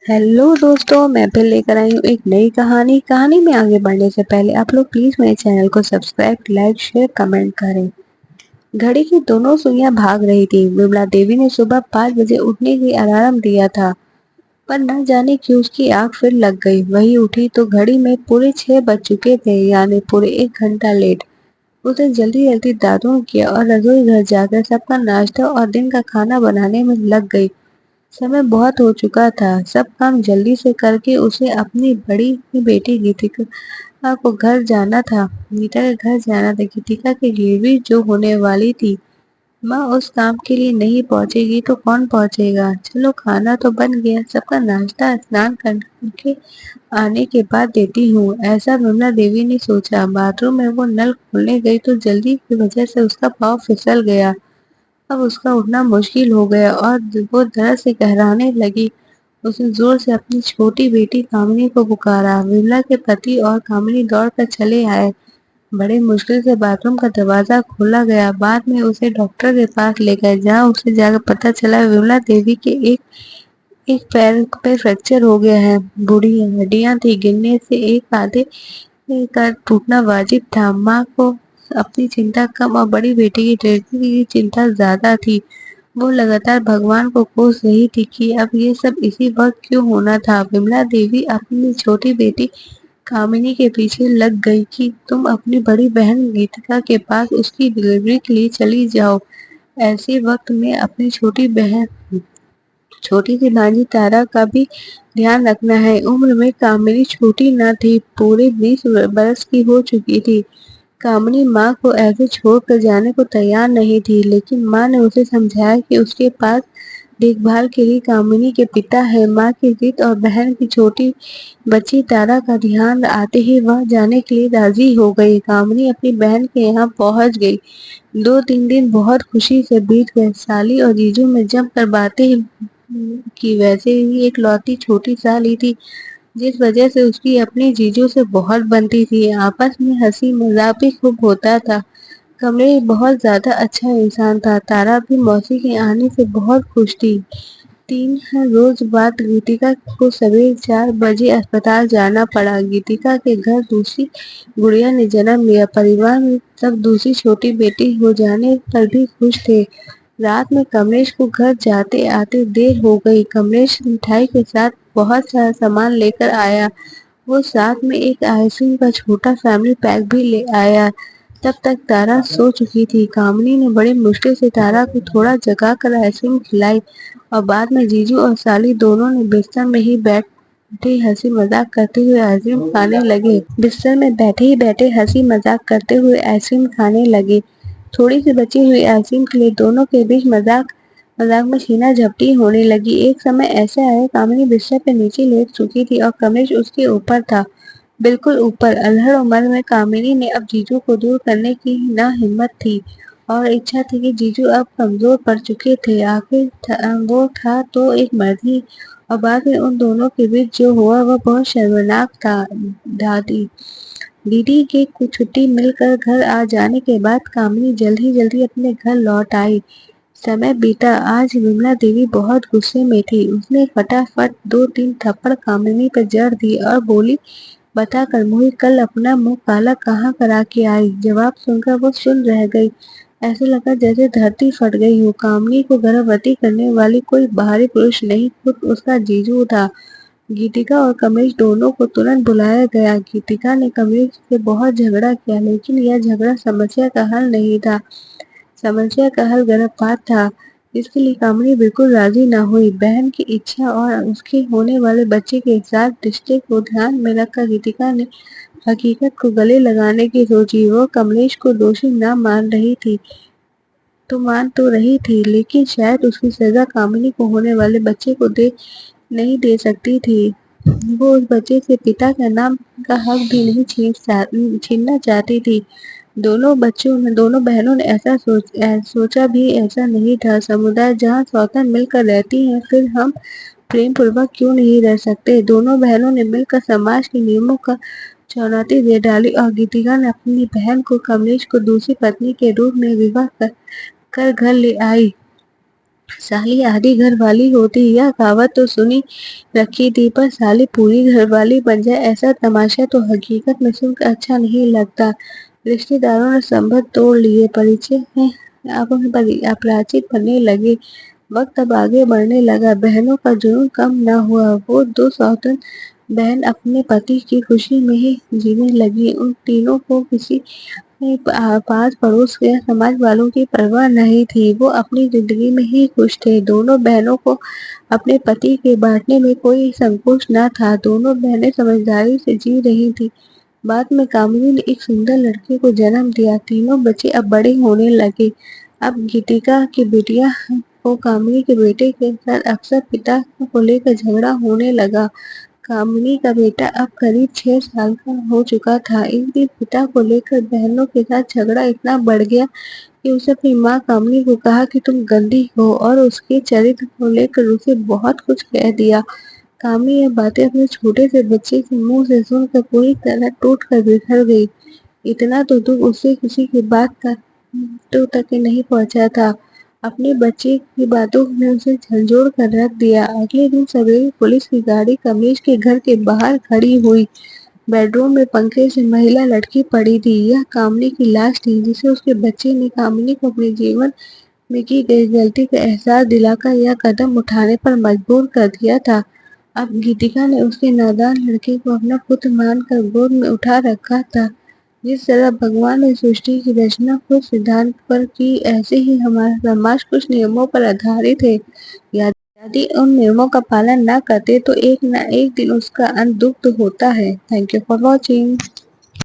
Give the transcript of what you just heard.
Hello दोस्तों, मैं फिर लेकर आई हूँ एक नई कहानी में आगे बढ़ने से पहले आप लोग प्लीज मेरे चैनल को सब्सक्राइब, लाइक, शेयर, कमेंट करें। घड़ी की दोनों सुइयां भाग रही थी। विमला देवी ने सुबह 5 बजे उठने की अलार्म दिया था, पर न जाने क्यों उसकी आंख फिर लग गई। वही उठी तो घड़ी में पूरे 6 बज चुके थे, यानी पूरे 1 घंटा लेट। उसे जल्दी जल्दी दातुन किया और रसोई घर जाकर सबका नाश्ता और दिन का खाना बनाने में लग गई। समय बहुत हो चुका था। सब काम जल्दी से करके उसे अपनी बड़ी बेटी गीतिका को घर जाना था। गीता के घर जाना था। गीतिका की डिलीवरी जो होने वाली थी। माँ उस काम के लिए नहीं पहुंचेगी तो कौन पहुंचेगा। चलो, खाना तो बन गया। सबका नाश्ता स्नान करके आने के बाद देती हूँ, ऐसा विमला देवी ने सोचा। बाथरूम में वो नल खोलने गई तो जल्दी की वजह से उसका पाँव फिसल गया। अब उसका उठना मुश्किल हो गया और वो दर्द से कहराने लगी। उसने जोर से अपनी छोटी बेटी कामिनी को पुकारा। विमला के पति और कामिनी दौड़कर चले आए। बड़े मुश्किल से बाथरूम का दरवाजा खोला गया। बाद में उसे डॉक्टर के पास ले गए, जहाँ उसे जाकर पता चला विमला देवी के एक एक पैर पे फ्रैक्चर हो गया है। बूढ़ी हड्डियां थी, गिरने से एक आधे का टूटना वाजिब था। माँ को अपनी चिंता कम और बड़ी बेटी की डिलीवरी की चिंता ज्यादा थी। वो लगातार भगवान को कोस रही थी कि अब ये सब इसी वक्त क्यों होना था। विमला देवी अपनी छोटी बेटी कामिनी के पीछे लग गई कि तुम अपनी बड़ी बहन गीतिका के पास उसकी डिलीवरी के लिए चली जाओ। ऐसे वक्त में अपनी छोटी सी भांजी तारा का भी ध्यान रखना है। उम्र में कामिनी छोटी न थी, पूरे 20 बरस की हो चुकी थी। कामिनी माँ को ऐसे छोड़कर जाने को तैयार नहीं थी, लेकिन माँ ने उसे समझाया कि उसके पास देखभाल के लिए कामिनी के पिता है। माँ की जिद और बहन की छोटी बच्ची तारा का ध्यान आते ही वह जाने के लिए राजी हो गई। कामिनी अपनी बहन के यहाँ पहुँच गई। 2-3 दिन बहुत खुशी से बीत गए। साली और जीजू में जमकर बातें की। वैसे ही एक लौती छोटी साली थी, जिस वजह से उसकी अपने जीजू से बहुत बनती थी। आपस में हंसी मजाक भी खूब होता था। कमलेश बहुत ज्यादा अच्छा इंसान था। तारा भी मौसी के आने से बहुत खुश थी। तीन हर रोज बाद गीतिका को सवेरे 4 बजे अस्पताल जाना पड़ा। गीतिका के घर दूसरी गुड़िया ने जन्म लिया। परिवार में सब दूसरी छोटी बेटी हो जाने पर भी खुश थे। रात में कमलेश को घर जाते आते देर हो गई। कमलेश मिठाई के साथ बहुत सारा सामान लेकर आया। वो साथ में एक आइसक्रीम का छोटा फैमिली पैक भी ले आया। तब तक तारा सो चुकी थी। कामिनी ने बड़ी मुश्किल से तारा को थोड़ा जगा कर आइसक्रीम खिलाई और बाद में जीजू और साली दोनों ने बिस्तर में ही बैठे हंसी मजाक करते हुए आइसक्रीम खाने लगे। बिस्तर में बैठे ही बैठे हंसी मजाक करते हुए आइसक्रीम खाने लगे। थोड़ी सी बची हुई आइसक्रीम के लिए दोनों के बीच मजाक मजाक में छीना झपटी होने लगी। एक समय ऐसा आया, कामिनी बिस्तर पे नीचे लेट चुकी थी और कमलेश उसके ऊपर था, बिल्कुल ऊपर। अल्हड़ उम्र में कामिनी ने अब जीजू को दूर करने की न हिम्मत थी और इच्छा थी कि जीजू अब कमजोर पड़ चुके थे। आखिर वो था तो एक मर्द ही, और बाद में उन दोनों के बीच जो हुआ वह बहुत शर्मनाक था। दादी दीदी के कुछ छुट्टी मिलकर घर आ जाने के बाद कामिनी जल्दी अपने घर लौट आई। समय बीता। आज विमला देवी बहुत गुस्से में थी। उसने फटाफट 2-3 थप्पड़ कामिनी पर जड़ दिए और बोली, बता कर मुझे कल अपना मुंह काला कहाँ करा के आई। जवाब सुनकर वो सुन रह गई। ऐसे लगा जैसे धरती फट गई हो। कामिनी को गर्भवती करने वाली कोई बाहरी पुरुष नहीं, खुद उसका जीजू था। गीतिका और कमलेश दोनों को तुरंत बुलाया गया। गीतिका ने कमलेश से बहुत झगड़ा किया, लेकिन यह झगड़ा समस्या का हल नहीं था। समस्या का हल गर्भपात था। इसके लिए कामिनी बिल्कुल राजी न हुई। बहन की इच्छा और उसके होने वाले बच्चे के साथ रिश्ते को ध्यान में रखकर गीतिका ने हकीकत को गले लगाने की सोची। वो कमलेश को दोषी न मान तो रही थी, लेकिन शायद उसकी सजा कामिनी को होने वाले बच्चे को नहीं दे सकती थी। वो उस बच्चे से पिता का नाम का हक भी नहीं छीनना चाहती थी। दोनों बहनों ने ऐसा सोचा भी ऐसा नहीं था। समुदाय जहाँ स्वतंत्र मिलकर रहती हैं, फिर हम प्रेम पूर्वक क्यों नहीं रह सकते। दोनों बहनों ने मिलकर समाज के नियमों का चुनौती दे डाली और गीतिका ने अपनी बहन को कमलेश को दूसरी पत्नी के रूप में विवाह कर घर ले आई। साली आधी घर वाली होती, यह कहावत तो सुनी रखी थी, पर साली पूरी घर वाली बन जाए ऐसा तमाशा तो हकीकत में सुनकर अच्छा नहीं लगता। रिश्तेदारों ने संबंध तोड़ लिए, परिचय में अब अपराजित बनने लगे। वक्त अब आगे बढ़ने लगा, बहनों का जुनून कम न हुआ। वो दो सौतन बहन अपने पति की खुशी में ही जीने लगी। उन तीनों को किसी पास पड़ोस या समाज वालों की परवाह नहीं थी, वो अपनी जिंदगी में ही खुश थे। दोनों बहनों को अपने पति के बांटने में कोई संकोच न था। दोनों बहनें समझदारी से जी रही थी। बाद में कामिनी ने एक सुंदर लड़के को जन्म दिया। तीनों बच्चे अब बड़े होने लगे। अब गीतिका की बेटिया को कामिनी के बेटे के साथ अक्सर पिता को लेकर झगड़ा होने लगा। कामिनी का बेटा अब करीब 6 साल का हो चुका था। एक दिन पिता को लेकर बहनों के साथ झगड़ा इतना बढ़ गया कि उसने अपनी माँ कामिनी को कहा कि तुम गंदी हो, और उसके चरित्र को लेकर उसे बहुत कुछ कह दिया। कामिनी ये बातें अपने छोटे से बच्चे के मुंह से सुनकर पूरी तरह टूट कर बिखर गई। इतना तो दुख उसे किसी की बात का तो तक नहीं पहुंचा था। अपने बच्चे की बातों ने उसे झंझोड़ कर रख दिया। अगले दिन सवेरे पुलिस की गाड़ी कमलेश के घर के बाहर खड़ी हुई। बेडरूम में पंखे से महिला लटकी पड़ी थी। यह कामिनी की लाश थी, जिसे उसके बच्चे ने कामिनी को अपने जीवन में की गई गलती का एहसास दिलाकर यह कदम उठाने पर मजबूर कर दिया था। अब गीतिका ने उसके नादान लड़के को अपना पुत्र मानकर गोद में उठा रखा था। जिस तरह भगवान ने सृष्टि की रचना कुछ सिद्धांत पर की, ऐसे ही हमारा समाज कुछ नियमों पर आधारित है। यदि उन नियमों का पालन न करते तो एक न एक दिन उसका अंत दुख होता है। Thank you for watching.